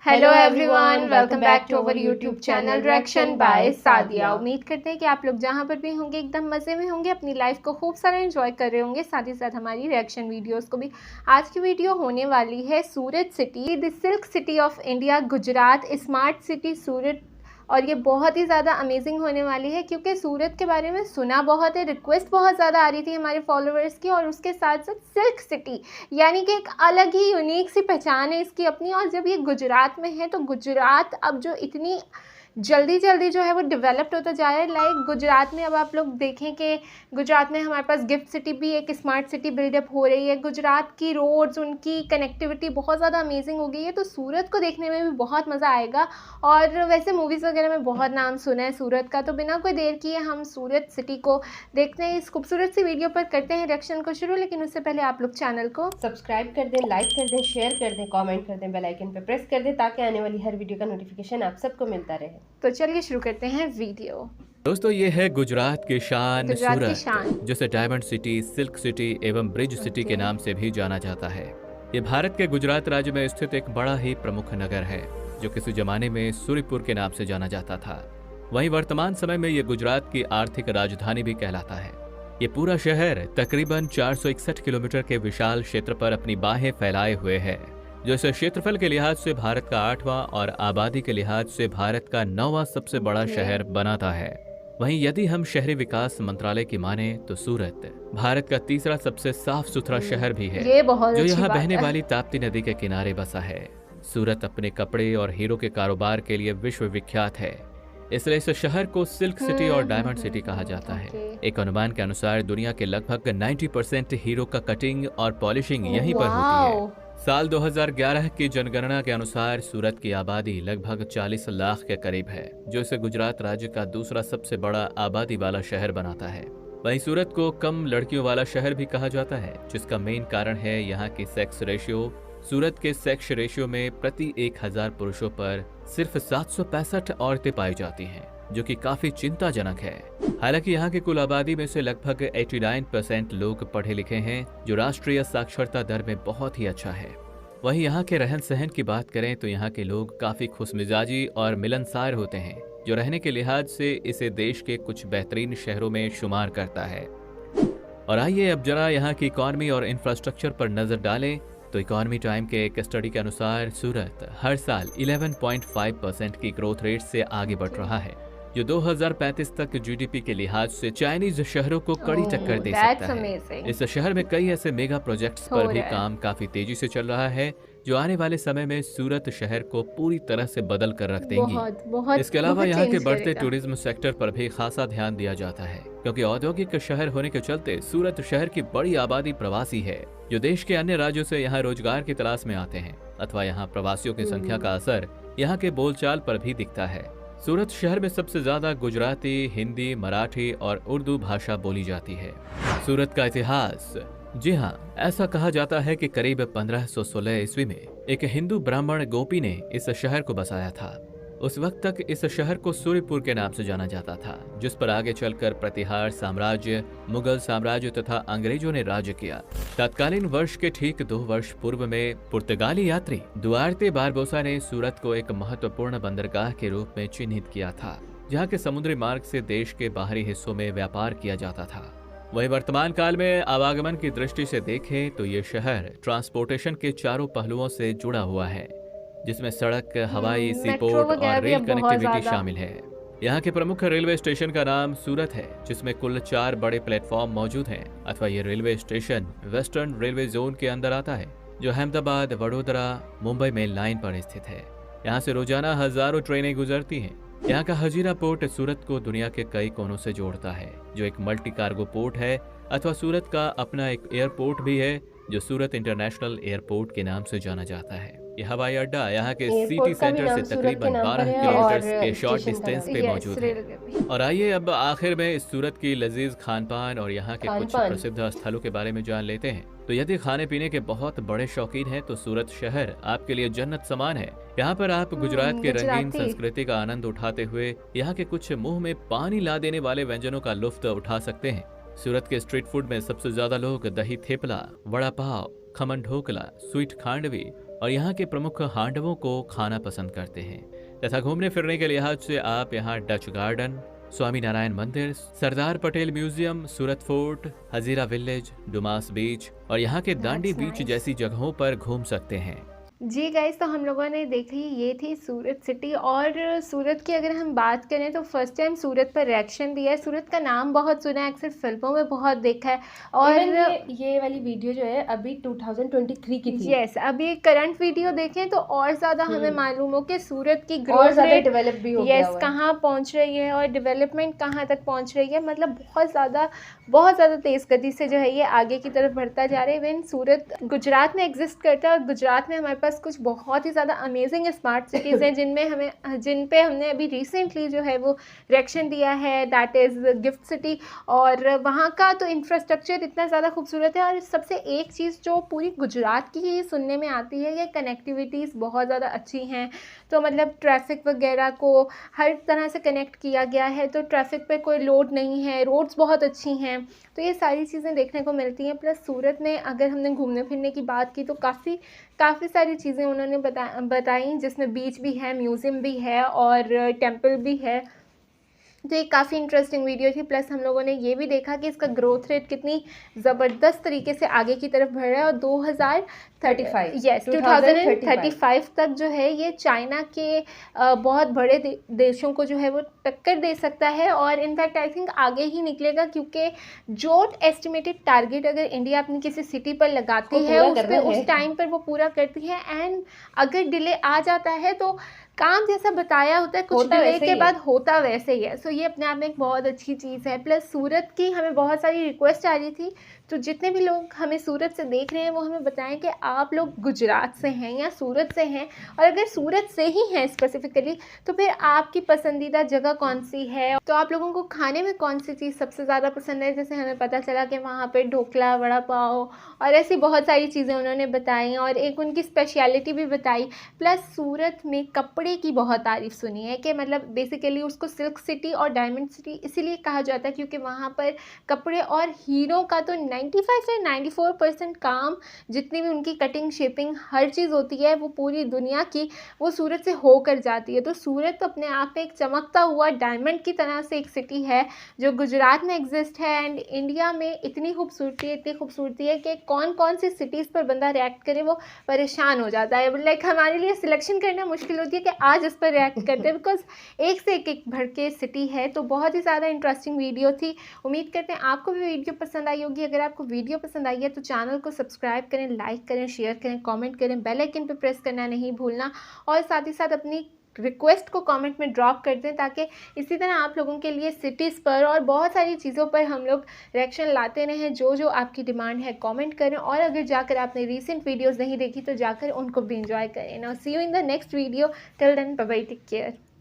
Hello everyone, welcome back to our YouTube channel direction by Sadiya. उम्मीद करते हैं कि आप लोग जहां पर भी होंगे एकदम मज़े में होंगे, अपनी लाइफ को खूब सारा एंजॉय कर रहे होंगे, साथ ही साथ हमारी रिएक्शन वीडियोस को भी। आज की वीडियो होने वाली है Surat city, the silk city of India, Gujarat, smart city Surat. और ये बहुत ही ज़्यादा अमेजिंग होने वाली है क्योंकि सूरत के बारे में सुना बहुत है, रिक्वेस्ट बहुत ज़्यादा आ रही थी हमारे फॉलोअर्स की, और उसके साथ साथ सिल्क सिटी यानी कि एक अलग ही यूनिक सी पहचान है इसकी अपनी। और जब ये गुजरात में है तो गुजरात अब जो इतनी जल्दी जल्दी जो है वो डेवलप्ड होता जा रहा है। लाइक गुजरात में अब आप लोग देखें कि गुजरात में हमारे पास गिफ्ट सिटी भी एक स्मार्ट सिटी बिल्डअप हो रही है। गुजरात की रोड्स, उनकी कनेक्टिविटी बहुत ज़्यादा अमेजिंग हो गई है, तो सूरत को देखने में भी बहुत मज़ा आएगा। और वैसे मूवीज़ वगैरह में बहुत नाम सुना है सूरत का, तो बिना कोई देर किए हम सूरत सिटी को देखते हैं। इस खूबसूरत सी वीडियो पर करते हैं रिएक्शन को शुरू, लेकिन उससे पहले आप लोग चैनल को सब्सक्राइब कर दें, लाइक कर दें, शेयर कर दें, कमेंट कर दें, बेल आइकन पे प्रेस कर दें ताकि आने वाली हर वीडियो का नोटिफिकेशन आप सबको मिलता रहे। तो चलिए शुरू करते हैं वीडियो। दोस्तों, ये है गुजरात की शान गुजरात की सूरत, शान। जिसे डायमंड सिटी, सिल्क सिटी एवं ब्रिज सिटी के नाम से भी जाना जाता है। ये भारत के गुजरात राज्य में स्थित एक बड़ा ही प्रमुख नगर है जो किसी जमाने में सूर्यपुर के नाम से जाना जाता था। वहीं वर्तमान समय में ये गुजरात की आर्थिक राजधानी भी कहलाता है। ये पूरा शहर तकरीबन 461 किलोमीटर के विशाल क्षेत्र पर अपनी बाहें फैलाए हुए है, जो इस क्षेत्रफल के लिहाज से भारत का 8वां और आबादी के लिहाज से भारत का 9वां सबसे बड़ा शहर बनाता है। वहीं यदि हम शहरी विकास मंत्रालय की माने तो सूरत भारत का तीसरा सबसे साफ सुथरा शहर भी है, ये बहुत जो अच्छी यहाँ बात बहने है। वाली ताप्ती नदी के किनारे बसा है। सूरत अपने कपड़े और हीरो के कारोबार के लिए विश्व विख्यात है, इसलिए इस शहर को सिल्क सिटी और डायमंड सिटी कहा जाता है। एक अनुमान के अनुसार दुनिया के लगभग 90% हीरो का कटिंग और पॉलिशिंग यहीं पर होती है। साल 2011 की जनगणना के अनुसार सूरत की आबादी लगभग 40 लाख के करीब है, जो इसे गुजरात राज्य का दूसरा सबसे बड़ा आबादी वाला शहर बनाता है। वहीं सूरत को कम लड़कियों वाला शहर भी कहा जाता है, जिसका मेन कारण है यहाँ की सेक्स रेशियो। सूरत के सेक्स रेशियो में प्रति 1000 पुरुषों पर सिर्फ 765 औरतें पाई जाती हैं, जो कि काफी चिंताजनक है। हालांकि यहाँ की कुल आबादी में से लगभग 89% लोग पढ़े लिखे हैं, जो राष्ट्रीय साक्षरता दर में बहुत ही अच्छा है। वहीं यहाँ के रहन सहन की बात करें तो यहाँ के लोग काफी खुशमिजाजी और मिलनसार होते हैं, जो रहने के लिहाज से इसे देश के कुछ बेहतरीन शहरों में शुमार करता है। और आइए अब जरा यहाँ की इकॉनमी और इंफ्रास्ट्रक्चर पर नजर डालें तो इकोनॉमी टाइम के एक स्टडी के अनुसार सूरत हर साल 11.5% की ग्रोथ रेट से आगे बढ़ रहा है, जो 2035 तक जीडीपी के लिहाज से चाइनीज शहरों को कड़ी टक्कर दे सकता है। इस शहर में कई ऐसे मेगा प्रोजेक्ट्स पर भी काम काफी तेजी से चल रहा है, जो आने वाले समय में सूरत शहर को पूरी तरह से बदल कर रख देंगी। इसके अलावा यहाँ के बढ़ते टूरिज्म सेक्टर पर भी खासा ध्यान दिया जाता है, क्योंकि औद्योगिक शहर होने के चलते सूरत शहर की बड़ी आबादी प्रवासी है, जो देश के अन्य राज्यों से यहाँ रोजगार की तलाश में आते हैं, अथवा यहाँ प्रवासियों की संख्या का असर यहाँ के बोलचाल पर भी दिखता है। सूरत शहर में सबसे ज्यादा गुजराती, हिंदी, मराठी और उर्दू भाषा बोली जाती है। सूरत का इतिहास, जी हाँ, ऐसा कहा जाता है कि करीब 1516 ईस्वी में एक हिंदू ब्राह्मण गोपी ने इस शहर को बसाया था। उस वक्त तक इस शहर को सूर्यपुर के नाम से जाना जाता था, जिस पर आगे चलकर प्रतिहार साम्राज्य, मुगल साम्राज्य तथा अंग्रेजों ने राज्य किया। तत्कालीन वर्ष के ठीक 2 वर्ष पूर्व में पुर्तगाली यात्री दुआर्ते बारबोसा ने सूरत को एक महत्वपूर्ण बंदरगाह के रूप में चिन्हित किया था, जहाँ के समुद्री मार्ग से देश के बाहरी हिस्सों में व्यापार किया जाता था। वहीं वर्तमान काल में आवागमन की दृष्टि से देखें तो ये शहर ट्रांसपोर्टेशन के चारों पहलुओं से जुड़ा हुआ है, जिसमें सड़क, हवाई, सीपोर्ट और रेल कनेक्टिविटी शामिल है। यहाँ के प्रमुख रेलवे स्टेशन का नाम सूरत है, जिसमें कुल 4 बड़े प्लेटफॉर्म मौजूद हैं, अथवा ये railway station western railway zone के अंदर आता है, जो अहमदाबाद, वडोदरा, मुंबई मेन लाइन पर स्थित है। यहाँ से रोजाना हजारों ट्रेनें गुजरती हैं। यहाँ का हजीरा पोर्ट सूरत को दुनिया के कई कोनों से जोड़ता है, जो एक मल्टी कार्गो पोर्ट है, अथवा सूरत का अपना एक एयरपोर्ट भी है, जो सूरत इंटरनेशनल एयरपोर्ट के नाम से जाना जाता है। यह हवाई अड्डा यहाँ के सिटी सेंटर से तकरीबन 12 किलोमीटर के शॉर्ट डिस्टेंस पे मौजूद है। और आइए अब आखिर में इस सूरत की लजीज खान पान और यहाँ के कुछ प्रसिद्ध स्थलों के बारे में जान लेते हैं। तो यदि खाने पीने के बहुत बड़े शौकीन हैं तो सूरत शहर आपके लिए जन्नत समान है। यहाँ पर आप गुजरात के रंगीन संस्कृति का आनंद उठाते हुए यहाँ के कुछ मुंह में पानी ला देने वाले व्यंजनों का लुत्फ उठा सकते हैं। सूरत के स्ट्रीट फूड में सबसे ज्यादा लोग दही थेपला, वड़ा पाव, खमन ढोकला, स्वीट खांडवी और यहाँ के प्रमुख हांडवों को खाना पसंद करते हैं। तथा घूमने फिरने के लिहाज से आप यहाँ डच गार्डन, स्वामी नारायण मंदिर, सरदार पटेल म्यूजियम, सूरत फोर्ट, हजीरा विलेज, डुमास बीच और यहाँ के दांडी बीच जैसी जगहों पर घूम सकते हैं। जी गाइस, तो हम लोगों ने देखी ये थी सूरत सिटी। और सूरत की अगर हम बात करें तो फर्स्ट टाइम सूरत पर रिएक्शन दिया है। सूरत का नाम बहुत सुना है, अक्सर फिल्मों में बहुत देखा है। और ये वाली वीडियो जो है अभी 2023 की थी। यस, अभी करंट वीडियो देखें तो और ज़्यादा हमें मालूम हो कि सूरत की और ग्रोथ ज़्यादा रेट डेवलप भी हो गया हुआ है। कहाँ पहुँच रही है और डेवलपमेंट कहाँ तक पहुँच रही है। मतलब बहुत ज़्यादा तेज़ गति से जो है ये आगे की तरफ बढ़ता जा रहा है। इवन सूरत गुजरात में एग्जिस्ट करता है और गुजरात में हमारे पास कुछ बहुत ही ज़्यादा अमेजिंग स्मार्ट सिटीज़ हैं जिन पे हमने अभी रिसेंटली जो है वो रिएक्शन दिया है, दैट इज़ गिफ्ट सिटी। और वहाँ का तो इंफ्रास्ट्रक्चर इतना ज़्यादा खूबसूरत है। और सबसे एक चीज़ जो पूरी गुजरात की ही सुनने में आती है, ये कनेक्टिविटीज़ बहुत ज़्यादा अच्छी हैं। तो मतलब ट्रैफिक वगैरह को हर तरह से कनेक्ट किया गया है, तो ट्रैफिक पे कोई लोड नहीं है, रोड्स बहुत अच्छी हैं। तो ये सारी चीज़ें देखने को मिलती हैं। प्लस सूरत में अगर हमने घूमने फिरने की बात की तो काफ़ी सारी चीज़ें उन्होंने बताई, जिसमें बीच भी है, म्यूज़ियम भी है और टेंपल भी है। तो ये काफ़ी इंटरेस्टिंग वीडियो थी। प्लस हम लोगों ने ये भी देखा कि इसका ग्रोथ रेट कितनी ज़बरदस्त तरीके से आगे की तरफ बढ़ रहा है। और 2035 तक जो है ये चाइना के बहुत बड़े देशों को जो है वो टक्कर दे सकता है। और इनफैक्ट आई थिंक आगे ही निकलेगा, क्योंकि जो एस्टिमेटेड टारगेट अगर इंडिया अपनी किसी सिटी पर लगाती है उस टाइम पर वो पूरा करती है। एंड अगर डिले आ जाता है तो काम जैसा बताया होता है, कुछ डिले के बाद होता वैसे ही है। सो ये अपने आप में एक बहुत अच्छी चीज़ है। प्लस सूरत की हमें बहुत सारी रिक्वेस्ट आ रही थी, तो जितने भी लोग हमें सूरत से देख रहे हैं वो हमें बताएं कि आप लोग गुजरात से हैं या सूरत से हैं, और अगर सूरत से ही हैं स्पेसिफिकली तो फिर आपकी पसंदीदा जगह कौन सी है। तो आप लोगों को खाने में कौन सी चीज़ सबसे ज़्यादा पसंद है। जैसे हमें पता चला कि वहाँ पे ढोकला, वड़ा पाव और ऐसी बहुत सारी चीज़ें उन्होंने बताई और एक उनकी स्पेशलिटी भी बताई। प्लस सूरत में कपड़े की बहुत तारीफ़ सुनी है कि मतलब बेसिकली उसको सिल्क सिटी और डायमंड सिटी इसीलिए कहा जाता है क्योंकि वहाँ पर कपड़े और हीरों का तो 95 से 94% काम, जितनी भी उनकी कटिंग, शेपिंग, हर चीज़ होती है वो पूरी दुनिया की वो सूरत से होकर जाती है। तो सूरत अपने आप में एक चमकता हुआ डायमंड की तरह से एक सिटी है जो गुजरात में एग्जिस्ट है। एंड इंडिया में इतनी खूबसूरती है कि कौन कौन सी सिटीज़ पर बंदा रिएक्ट करे वो परेशान हो जाता है। लाइक हमारे लिए सिलेक्शन करना मुश्किल होती है कि आज इस पर रिएक्ट करते हैं, बिकॉज एक से एक भर के सिटी है। तो बहुत ही ज़्यादा इंटरेस्टिंग वीडियो थी। उम्मीद करते हैं आपको भी वीडियो पसंद आई होगी। अगर आपको वीडियो पसंद आई है तो चैनल को सब्सक्राइब करें, लाइक करें, शेयर करें, कमेंट करें, बेल आइकन पे प्रेस करना नहीं भूलना। और साथ ही साथ अपनी रिक्वेस्ट को कमेंट में ड्रॉप कर दें ताकि इसी तरह आप लोगों के लिए सिटीज़ पर और बहुत सारी चीज़ों पर हम लोग रिएक्शन लाते रहें। जो आपकी डिमांड है कमेंट करें। और अगर जाकर आपने रीसेंट वीडियोस नहीं देखी तो जाकर उनको भी एंजॉय करें। Now see you in the next video. Till then bye bye, take care.